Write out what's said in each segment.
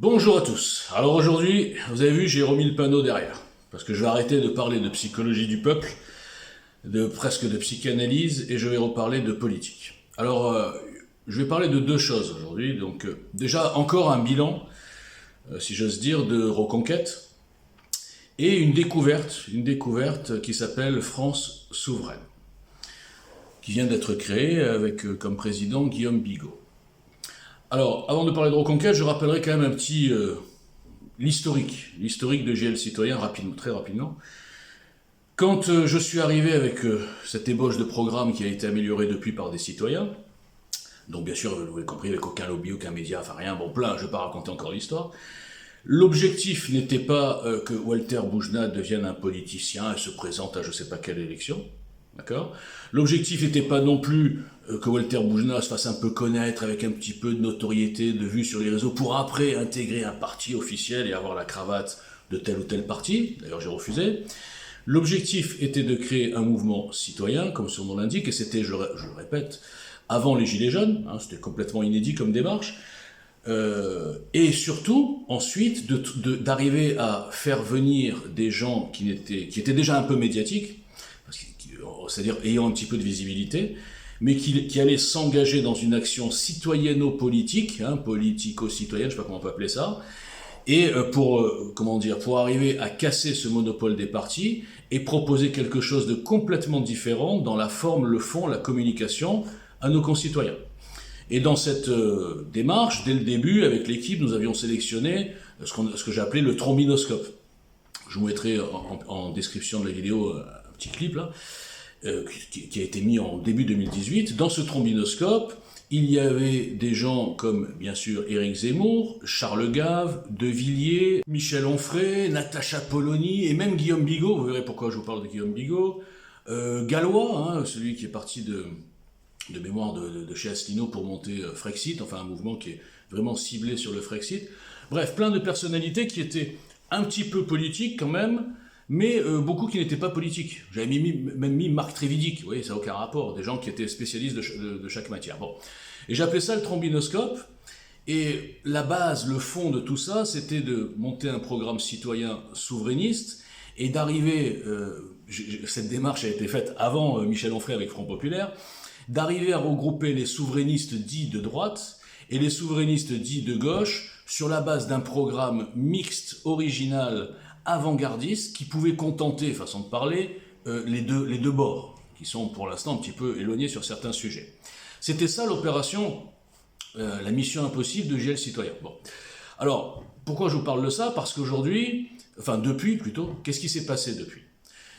Bonjour à tous. Alors aujourd'hui, vous avez vu, j'ai remis le panneau derrière. Parce que je vais arrêter de parler de psychologie du peuple, presque de psychanalyse, et je vais reparler de politique. Alors, je vais parler de deux choses aujourd'hui. Donc, déjà, encore un bilan, si j'ose dire, de Reconquête, et une découverte qui s'appelle France souveraine, qui vient d'être créée avec comme président Guillaume Bigot. Alors, avant de parler de Reconquête, je rappellerai quand même un petit l'historique de GL Citoyen, très rapidement. Quand je suis arrivé avec cette ébauche de programme qui a été améliorée depuis par des citoyens, donc bien sûr, vous l'avez compris, avec aucun lobby, aucun média, enfin rien, bon plein, je ne vais pas raconter encore l'histoire. L'objectif n'était pas que Walter Boujna devienne un politicien et se présente à je ne sais pas quelle élection, d'accord ? L'objectif n'était pas non plus que Walter Boujna se fasse un peu connaître avec un petit peu de notoriété, de vue sur les réseaux, pour après intégrer un parti officiel et avoir la cravate de tel ou tel parti. D'ailleurs, j'ai refusé. L'objectif était de créer un mouvement citoyen, comme son nom l'indique, et c'était, je le répète, avant les Gilets jaunes, hein, c'était complètement inédit comme démarche, et surtout, ensuite, d'arriver à faire venir des gens qui étaient déjà un peu médiatiques, c'est-à-dire ayant un petit peu de visibilité, mais qui allaient s'engager dans une action citoyenno-politique, hein, politico-citoyenne, je ne sais pas comment on peut appeler ça, et pour arriver à casser ce monopole des partis et proposer quelque chose de complètement différent dans la forme, le fond, la communication à nos concitoyens. Et dans cette démarche, dès le début, avec l'équipe, nous avions sélectionné ce que j'ai appelé le trombinoscope. Je vous mettrai en description de la vidéo un petit clip là, qui a été mis en début 2018. Dans ce trombinoscope, il y avait des gens comme, bien sûr, Éric Zemmour, Charles Gave, De Villiers, Michel Onfray, Natacha Polony, et même Guillaume Bigot, vous verrez pourquoi je vous parle de Guillaume Bigot, Gallois, hein, celui qui est parti de mémoire de chez Asselineau pour monter Frexit, enfin un mouvement qui est vraiment ciblé sur le Frexit. Bref, plein de personnalités qui étaient un petit peu politiques quand même, mais beaucoup qui n'étaient pas politiques. J'avais même mis Marc Trévidic, vous voyez, ça n'a aucun rapport, des gens qui étaient spécialistes de chaque matière. Bon. Et j'appelais ça le trombinoscope, et la base, le fond de tout ça, c'était de monter un programme citoyen souverainiste, et d'arriver, cette démarche a été faite avant Michel Onfray avec Front Populaire, d'arriver à regrouper les souverainistes dits de droite et les souverainistes dits de gauche sur la base d'un programme mixte, original, avant-gardiste, qui pouvait contenter, façon de parler, les deux bords, qui sont pour l'instant un petit peu éloignés sur certains sujets. C'était ça l'opération, la mission impossible de GL Citoyen. Bon. Alors, pourquoi je vous parle de ça ? Parce qu'aujourd'hui, enfin depuis plutôt, qu'est-ce qui s'est passé depuis ?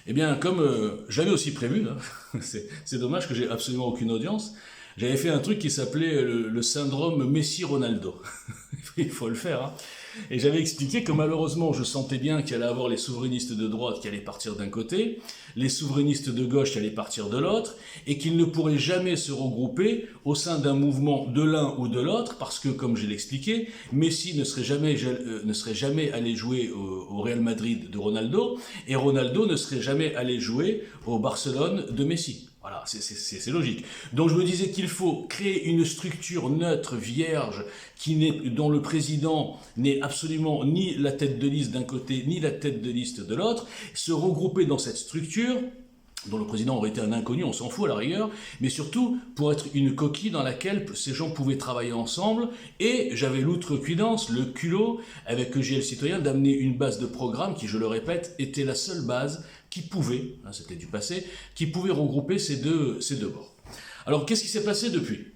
Eh bien, comme j'avais aussi prévu, là, c'est dommage que j'ai absolument aucune audience, j'avais fait un truc qui s'appelait le syndrome Messi-Ronaldo. Il faut le faire, hein. Et j'avais expliqué que malheureusement, je sentais bien qu'il allait avoir les souverainistes de droite qui allaient partir d'un côté, les souverainistes de gauche qui allaient partir de l'autre, et qu'ils ne pourraient jamais se regrouper au sein d'un mouvement de l'un ou de l'autre, parce que, comme je l'ai expliqué, Messi ne serait jamais allé jouer au Real Madrid de Ronaldo, et Ronaldo ne serait jamais allé jouer au Barcelone de Messi. Voilà, c'est logique. Donc je me disais qu'il faut créer une structure neutre, vierge, dont le président n'est absolument ni la tête de liste d'un côté, ni la tête de liste de l'autre, se regrouper dans cette structure, dont le président aurait été un inconnu, on s'en fout à la rigueur, mais surtout pour être une coquille dans laquelle ces gens pouvaient travailler ensemble, et j'avais l'outrecuidance, le culot, avec GL Citoyen, d'amener une base de programme qui, je le répète, était la seule base qui pouvait, hein, c'était du passé, qui pouvait regrouper ces deux bords. Alors, qu'est-ce qui s'est passé depuis ?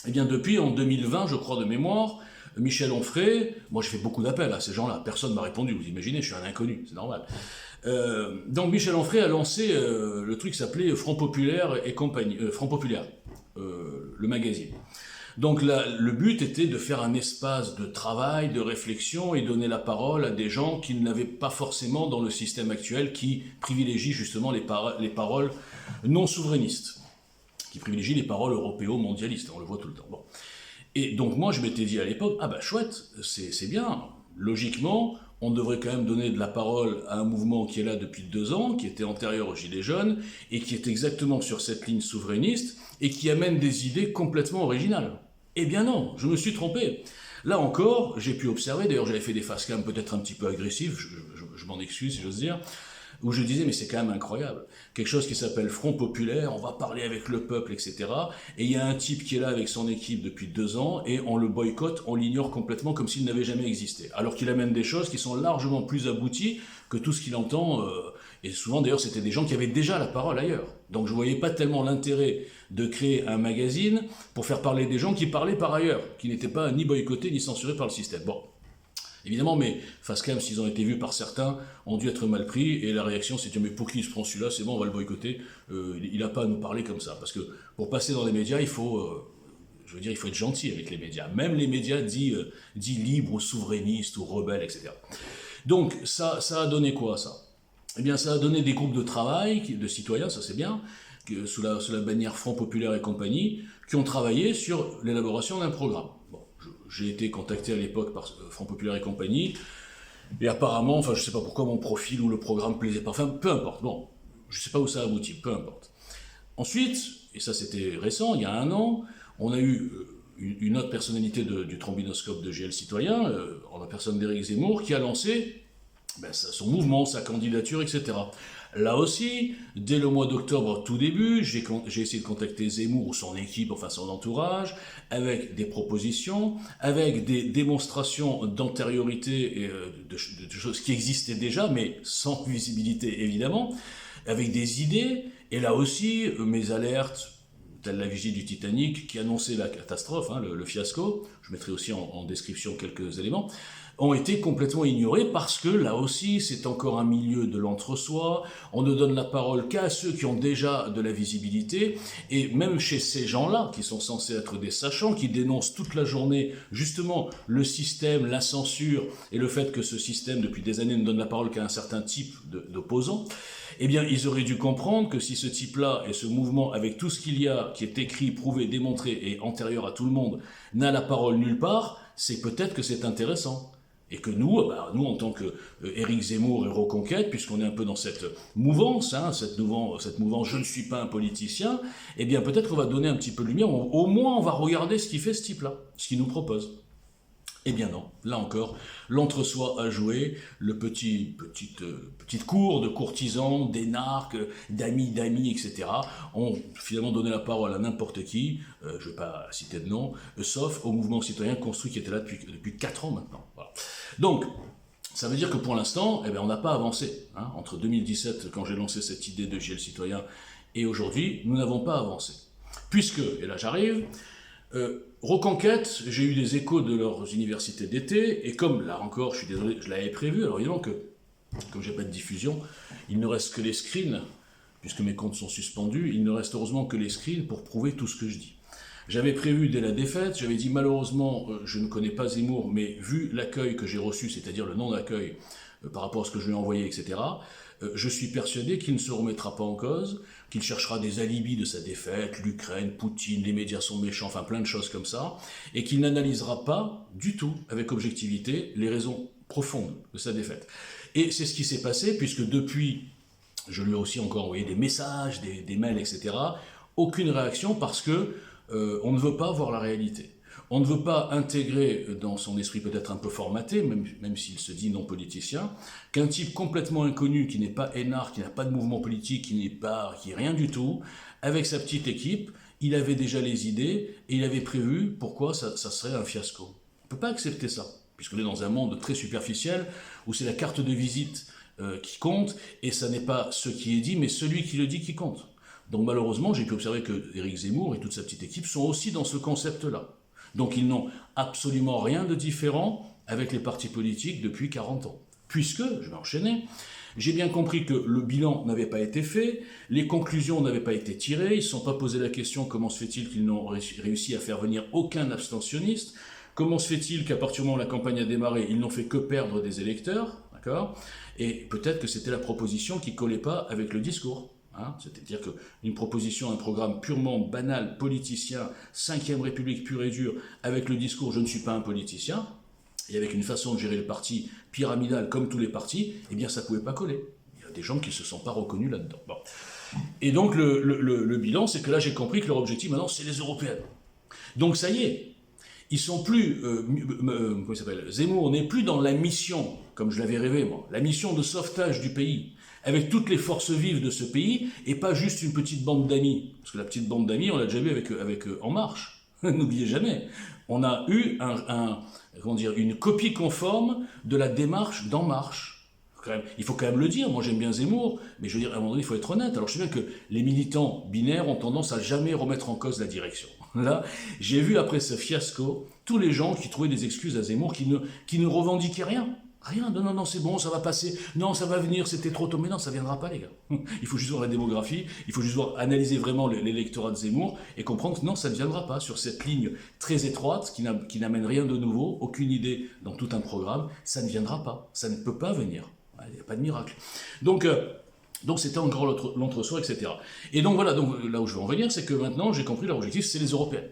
Eh bien, depuis, en 2020, je crois de mémoire, Michel Onfray, moi j'ai fait beaucoup d'appels à ces gens-là, personne ne m'a répondu, vous imaginez, je suis un inconnu, c'est normal. Donc Michel Onfray a lancé le truc qui s'appelait Front Populaire et compagnie, Front Populaire, le magazine. Donc là, le but était de faire un espace de travail, de réflexion et donner la parole à des gens qui ne l'avaient pas forcément dans le système actuel qui privilégie justement les paroles non souverainistes, qui privilégie les paroles européo-mondialistes, on le voit tout le temps. Bon. Et donc moi je m'étais dit à l'époque, ah bah chouette, c'est bien, logiquement, on devrait quand même donner de la parole à un mouvement qui est là depuis 2 ans, qui était antérieur aux Gilets jaunes, et qui est exactement sur cette ligne souverainiste, et qui amène des idées complètement originales. Eh bien non, je me suis trompé. Là encore, j'ai pu observer, d'ailleurs j'avais fait des face cam peut-être un petit peu agressifs, je m'en excuse si j'ose dire, où je disais mais c'est quand même incroyable, quelque chose qui s'appelle Front Populaire, on va parler avec le peuple, etc. Et il y a un type qui est là avec son équipe depuis 2 ans et on le boycotte, on l'ignore complètement comme s'il n'avait jamais existé. Alors qu'il amène des choses qui sont largement plus abouties que tout ce qu'il entend, et souvent d'ailleurs c'était des gens qui avaient déjà la parole ailleurs. Donc je ne voyais pas tellement l'intérêt de créer un magazine pour faire parler des gens qui parlaient par ailleurs, qui n'étaient pas ni boycottés ni censurés par le système. Bon. Évidemment, mes facecam, s'ils ont été vus par certains, ont dû être mal pris, et la réaction c'était mais pour qui il se prend celui-là, c'est bon, on va le boycotter, il n'a pas à nous parler comme ça. Parce que pour passer dans les médias, il faut être gentil avec les médias, même les médias dits libres ou souverainistes ou rebelles, etc. Donc ça a donné quoi ça? Eh bien ça a donné des groupes de travail, de citoyens, ça c'est bien, sous la bannière Front Populaire et compagnie, qui ont travaillé sur l'élaboration d'un programme. Bon, j'ai été contacté à l'époque par Front Populaire et compagnie, et apparemment, enfin je sais pas pourquoi mon profil ou le programme plaisait pas, enfin peu importe, bon, je sais pas où ça aboutit, peu importe. Ensuite, et ça c'était récent, il y a 1 an, on a eu une autre personnalité du trombinoscope de GL Citoyen, en la personne d'Éric Zemmour, qui a lancé son mouvement, sa candidature, etc. Là aussi, dès le mois d'octobre, tout début, j'ai essayé de contacter Zemmour ou son équipe, enfin son entourage, avec des propositions, avec des démonstrations d'antériorité et de choses qui existaient déjà, mais sans visibilité évidemment, avec des idées, et là aussi, mes alertes, telle la vigie du Titanic, qui annonçait la catastrophe, hein, le fiasco, je mettrai aussi en description quelques éléments, ont été complètement ignorés parce que là aussi c'est encore un milieu de l'entre-soi, on ne donne la parole qu'à ceux qui ont déjà de la visibilité, et même chez ces gens-là, qui sont censés être des sachants, qui dénoncent toute la journée justement le système, la censure, et le fait que ce système depuis des années ne donne la parole qu'à un certain type d'opposants, eh bien ils auraient dû comprendre que si ce type-là et ce mouvement, avec tout ce qu'il y a, qui est écrit, prouvé, démontré et antérieur à tout le monde, n'a la parole nulle part, c'est peut-être que c'est intéressant. Et que nous en tant que Éric Zemmour et Reconquête, puisqu'on est un peu dans cette mouvance, hein, cette mouvance « je ne suis pas un politicien », eh bien peut-être qu'on va donner un petit peu de lumière, au moins on va regarder ce qu'il fait ce type-là, ce qu'il nous propose. Eh bien non, là encore, l'entre-soi a joué, le petite cour de courtisans, d'énarques, d'amis, etc. ont finalement donné la parole à n'importe qui, je ne vais pas citer de nom, sauf au mouvement citoyen construit qui était là depuis 4 ans maintenant. Voilà. Donc, ça veut dire que pour l'instant, on n'a pas avancé. Hein. Entre 2017, quand j'ai lancé cette idée de GL Citoyen, et aujourd'hui, nous n'avons pas avancé. Puisque, et là j'arrive, Reconquête, j'ai eu des échos de leurs universités d'été, et comme, là encore, je suis désolé, je l'avais prévu, alors évidemment que, comme j'ai pas de diffusion, il ne reste que les screens, puisque mes comptes sont suspendus, il ne reste heureusement que les screens pour prouver tout ce que je dis. J'avais prévu dès la défaite, j'avais dit malheureusement, je ne connais pas Zemmour, mais vu l'accueil que j'ai reçu, c'est-à-dire le non-accueil par rapport à ce que je lui ai envoyé, etc., je suis persuadé qu'il ne se remettra pas en cause, qu'il cherchera des alibis de sa défaite, l'Ukraine, Poutine, les médias sont méchants, enfin plein de choses comme ça, et qu'il n'analysera pas du tout, avec objectivité, les raisons profondes de sa défaite. Et c'est ce qui s'est passé, puisque depuis, je lui ai aussi encore envoyé des messages, des mails, etc., aucune réaction parce que on ne veut pas voir la réalité. On ne veut pas intégrer dans son esprit peut-être un peu formaté, même s'il se dit non politicien, qu'un type complètement inconnu, qui n'est pas énarque, qui n'a pas de mouvement politique, qui n'est rien du tout, avec sa petite équipe, il avait déjà les idées et il avait prévu pourquoi ça serait un fiasco. On ne peut pas accepter ça, puisqu'on est dans un monde très superficiel où c'est la carte de visite qui compte, et ça n'est pas ce qui est dit, mais celui qui le dit qui compte. Donc malheureusement, j'ai pu observer que Éric Zemmour et toute sa petite équipe sont aussi dans ce concept-là. Donc ils n'ont absolument rien de différent avec les partis politiques depuis 40 ans. Puisque, je vais enchaîner, j'ai bien compris que le bilan n'avait pas été fait, les conclusions n'avaient pas été tirées, ils ne se sont pas posé la question comment se fait-il qu'ils n'ont réussi à faire venir aucun abstentionniste, comment se fait-il qu'à partir du moment où la campagne a démarré, ils n'ont fait que perdre des électeurs, d'accord ? Et peut-être que c'était la proposition qui ne collait pas avec le discours. Hein, c'est-à-dire qu'une proposition, un programme purement banal, politicien, 5e République pure et dure, avec le discours « je ne suis pas un politicien », et avec une façon de gérer le parti pyramidal comme tous les partis, eh bien ça ne pouvait pas coller. Il y a des gens qui ne se sont pas reconnus là-dedans. Bon. Et donc le bilan, c'est que là j'ai compris que leur objectif maintenant c'est les européennes. Donc ça y est, Ils sont plus, comment il s'appelle, Zemmour n'est plus dans la mission, comme je l'avais rêvé moi, la mission de sauvetage du pays, avec toutes les forces vives de ce pays, et pas juste une petite bande d'amis. Parce que la petite bande d'amis, on l'a déjà vu avec En Marche. N'oubliez jamais. On a eu comment dire, une copie conforme de la démarche d'En Marche. Il faut quand même le dire, moi j'aime bien Zemmour, mais je veux dire, à un moment donné, il faut être honnête. Alors je sais bien que les militants binaires ont tendance à jamais remettre en cause la direction. Là, j'ai vu après ce fiasco, tous les gens qui trouvaient des excuses à Zemmour, qui ne revendiquaient rien. Rien, non, c'est bon, ça va passer, non, ça va venir, c'était trop tôt. Mais non, ça viendra pas, les gars. Il faut juste voir la démographie, il faut juste voir, analyser vraiment l'électorat de Zemmour et comprendre que non, ça ne viendra pas sur cette ligne très étroite qui n'amène rien de nouveau, aucune idée dans tout un programme, ça ne viendra pas, ça ne peut pas venir. Il n'y a pas de miracle. Donc c'était encore l'entre-soi, etc. Et donc voilà, donc, là où je veux en venir, c'est que maintenant, j'ai compris, leur objectif, c'est les Européennes.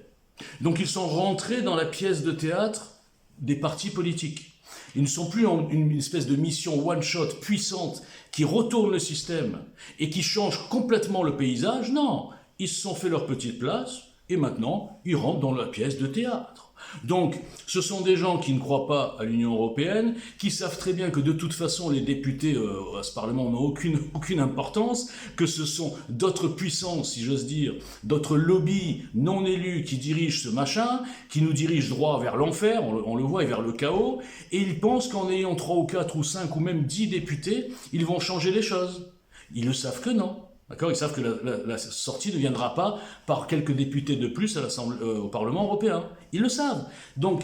Donc ils sont rentrés dans la pièce de théâtre des partis politiques. Ils ne sont plus en une espèce de mission one-shot puissante qui retourne le système et qui change complètement le paysage. Non, ils se sont fait leur petite place et maintenant, ils rentrent dans la pièce de théâtre. Donc, ce sont des gens qui ne croient pas à l'Union européenne, qui savent très bien que de toute façon, les députés à ce Parlement n'ont aucune importance, que ce sont d'autres puissances, si j'ose dire, d'autres lobbies non élus qui dirigent ce machin, qui nous dirigent droit vers l'enfer, on le voit, et vers le chaos, et ils pensent qu'en ayant 3 ou 4 ou 5 ou même 10 députés, ils vont changer les choses. Ils le savent que non. D'accord ? Ils savent que la sortie ne viendra pas par quelques députés de plus au Parlement européen. Ils le savent. Donc,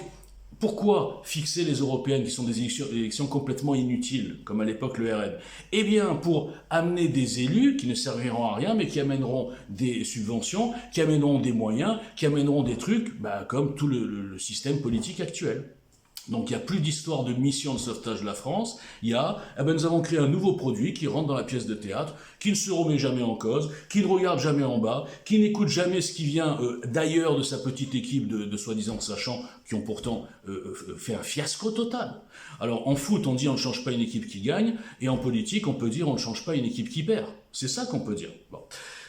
pourquoi fixer les européennes qui sont des élections complètement inutiles, comme à l'époque le RN ? Eh bien, pour amener des élus qui ne serviront à rien, mais qui amèneront des subventions, qui amèneront des moyens, qui amèneront des trucs, comme tout le système politique actuel. Donc il n'y a plus d'histoire de mission de sauvetage de la France, il y a, nous avons créé un nouveau produit qui rentre dans la pièce de théâtre, qui ne se remet jamais en cause, qui ne regarde jamais en bas, qui n'écoute jamais ce qui vient d'ailleurs de sa petite équipe de soi-disant sachants, qui ont pourtant fait un fiasco total. Alors en foot, on dit on ne change pas une équipe qui gagne, et en politique, on peut dire on ne change pas une équipe qui perd. C'est ça qu'on peut dire. Bon.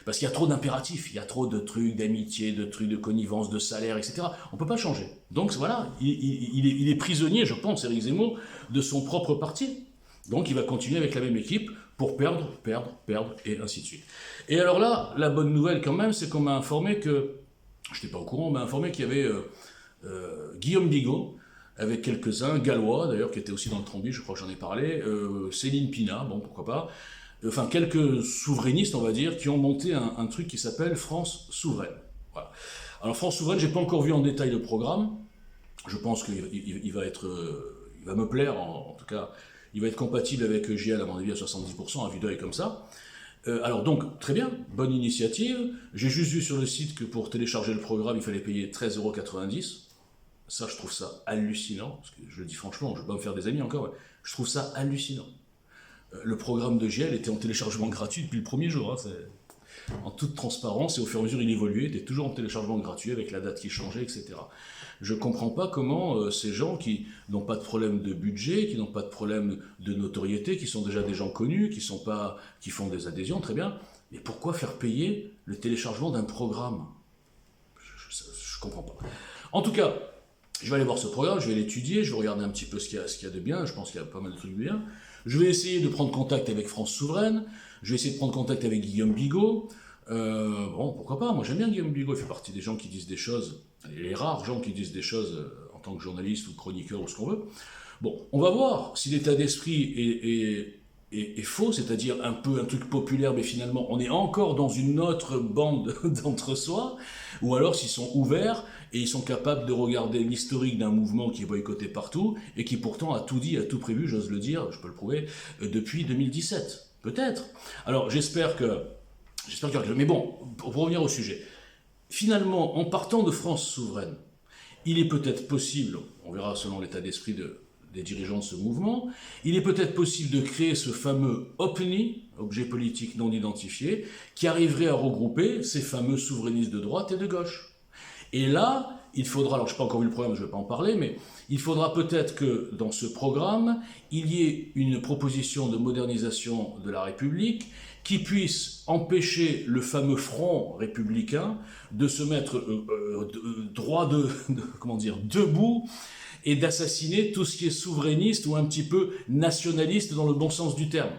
Parce qu'il y a trop d'impératifs, il y a trop de trucs d'amitié, de trucs de connivence, de salaire, etc. On ne peut pas changer. Donc voilà, il est prisonnier, je pense, Éric Zemmour, de son propre parti. Donc il va continuer avec la même équipe pour perdre, et ainsi de suite. Et alors là, la bonne nouvelle quand même, c'est qu'on m'a informé que, je n'étais pas au courant, on m'a informé qu'il y avait Guillaume Bigot, avec quelques-uns, Gallois d'ailleurs, qui étaient aussi dans le Trombi, je crois que j'en ai parlé, Céline Pina, bon pourquoi pas, enfin quelques souverainistes, on va dire, qui ont monté un truc qui s'appelle France Souveraine. Voilà. Alors France Souveraine, j'ai pas encore vu en détail le programme. Je pense qu'il il va me plaire, en tout cas, il va être compatible avec JL à mon avis à 70%, à vue d'œil comme ça. Alors donc, très bien, bonne initiative. J'ai juste vu sur le site que pour télécharger le programme, il fallait payer 13,90 €. Ça, je trouve ça hallucinant, parce que je le dis franchement, je ne vais pas me faire des amis encore, je trouve ça hallucinant. Le programme de GL était en téléchargement gratuit depuis le premier jour, en toute transparence, et au fur et à mesure il évoluait, il était toujours en téléchargement gratuit avec la date qui changeait, etc. Je ne comprends pas comment ces gens qui n'ont pas de problème de budget, qui n'ont pas de problème de notoriété, qui sont déjà des gens connus, qui font des adhésions, très bien, mais pourquoi faire payer le téléchargement d'un programme ? Je ne comprends pas. En tout cas, je vais aller voir ce programme, je vais l'étudier, je vais regarder un petit peu ce qu'il y a de bien, je pense qu'il y a pas mal de trucs bien. Je vais essayer de prendre contact avec France Souveraine, je vais essayer de prendre contact avec Guillaume Bigot. Bon, pourquoi pas, moi j'aime bien Guillaume Bigot, il fait partie des gens qui disent des choses, les rares gens qui disent des choses en tant que journaliste ou chroniqueur ou ce qu'on veut. Bon, on va voir si l'état d'esprit est faux, c'est-à-dire un truc populaire, mais finalement on est encore dans une autre bande d'entre-soi, ou alors s'ils sont ouverts et ils sont capables de regarder l'historique d'un mouvement qui est boycotté partout et qui pourtant a tout dit, a tout prévu, j'ose le dire, je peux le prouver, depuis 2017. Peut-être. Alors j'espère que... Mais bon, pour revenir au sujet, finalement, en partant de France souveraine, il est peut-être possible, on verra selon l'état d'esprit des dirigeants de ce mouvement, il est peut-être possible de créer ce fameux OPNI, objet politique non identifié, qui arriverait à regrouper ces fameux souverainistes de droite et de gauche. Et là, il faudra, alors je n'ai pas encore vu le programme, je ne vais pas en parler, mais il faudra peut-être que dans ce programme, il y ait une proposition de modernisation de la République qui puisse empêcher le fameux front républicain de se mettre debout et d'assassiner tout ce qui est souverainiste ou un petit peu nationaliste dans le bon sens du terme.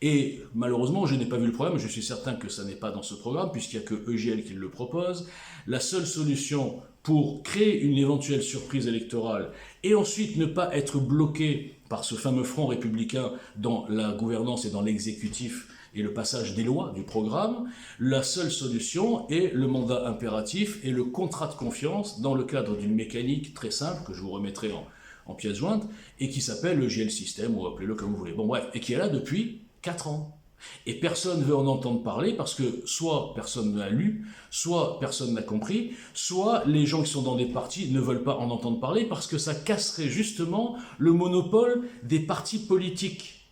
Et malheureusement, je n'ai pas vu le programme, je suis certain que ça n'est pas dans ce programme, puisqu'il n'y a que EGL qui le propose. La seule solution pour créer une éventuelle surprise électorale et ensuite ne pas être bloqué par ce fameux front républicain dans la gouvernance et dans l'exécutif et le passage des lois du programme, la seule solution est le mandat impératif et le contrat de confiance dans le cadre d'une mécanique très simple que je vous remettrai en pièce jointe et qui s'appelle le GL System, ou appelez-le comme vous voulez. Bon bref, et qui est là depuis 4 ans. Et personne ne veut en entendre parler parce que soit personne n'a lu, soit personne n'a compris, soit les gens qui sont dans des partis ne veulent pas en entendre parler parce que ça casserait justement le monopole des partis politiques.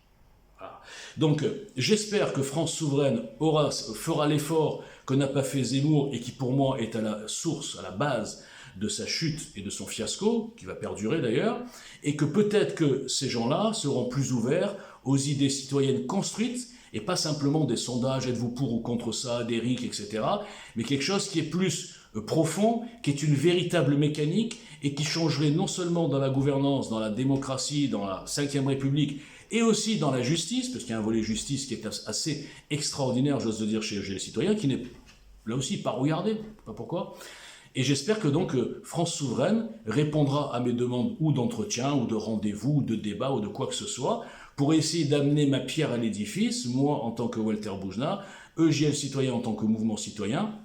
Voilà. Donc j'espère que France Souveraine fera l'effort que n'a pas fait Zemmour et qui pour moi est à la source, à la base de sa chute et de son fiasco, qui va perdurer d'ailleurs, et que peut-être que ces gens-là seront plus ouverts aux idées citoyennes construites, et pas simplement des sondages, êtes-vous pour ou contre ça, des RIC, etc., mais quelque chose qui est plus profond, qui est une véritable mécanique, et qui changerait non seulement dans la gouvernance, dans la démocratie, dans la Ve République, et aussi dans la justice, parce qu'il y a un volet justice qui est assez extraordinaire, j'ose le dire, chez les citoyens, qui n'est là aussi pas regardé, pas pourquoi. Et j'espère que donc France Souveraine répondra à mes demandes ou d'entretien, ou de rendez-vous, ou de débat, ou de quoi que ce soit, pour essayer d'amener ma pierre à l'édifice, moi en tant que Walter Boujna, EGL Citoyen en tant que mouvement citoyen,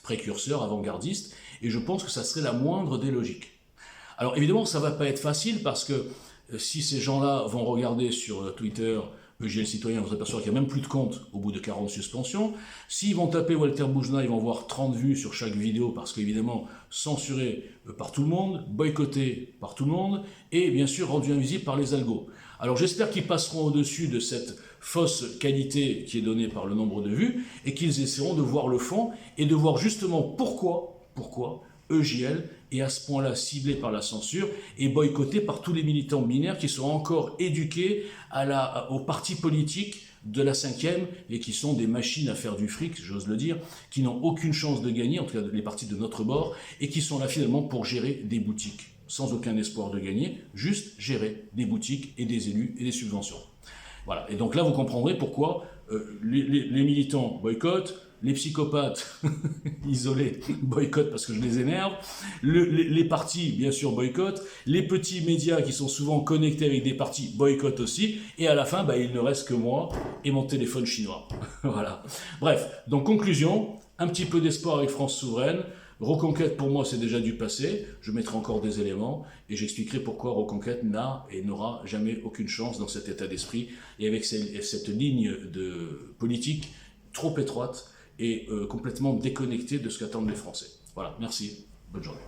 précurseur, avant-gardiste, et je pense que ça serait la moindre des logiques. Alors évidemment, ça ne va pas être facile, parce que si ces gens-là vont regarder sur Twitter EGL Citoyen, vous apercevoir qu'il n'y a même plus de compte au bout de 40 suspensions. S'ils vont taper Walter Boujna, ils vont voir 30 vues sur chaque vidéo, parce qu'évidemment, censuré par tout le monde, boycotté par tout le monde, et bien sûr rendu invisible par les algos. Alors j'espère qu'ils passeront au-dessus de cette fausse qualité qui est donnée par le nombre de vues, et qu'ils essaieront de voir le fond, et de voir justement pourquoi EGL est à ce point-là ciblé par la censure et boycotté par tous les militants binaires qui sont encore éduqués aux partis politiques de la 5e et qui sont des machines à faire du fric, j'ose le dire, qui n'ont aucune chance de gagner, en tout cas les partis de notre bord, et qui sont là finalement pour gérer des boutiques, sans aucun espoir de gagner, juste gérer des boutiques et des élus et des subventions. Voilà, et donc là vous comprendrez pourquoi les militants boycottent, les psychopathes isolés boycottent parce que je les énerve, les partis bien sûr boycottent, les petits médias qui sont souvent connectés avec des partis boycottent aussi, et à la fin il ne reste que moi et mon téléphone chinois. Voilà. Bref, donc conclusion, un petit peu d'espoir avec France Souveraine. Reconquête pour moi c'est déjà du passé, je mettrai encore des éléments et j'expliquerai pourquoi Reconquête n'a et n'aura jamais aucune chance dans cet état d'esprit et avec cette ligne de politique trop étroite et complètement déconnectée de ce qu'attendent les Français. Voilà, merci, bonne journée.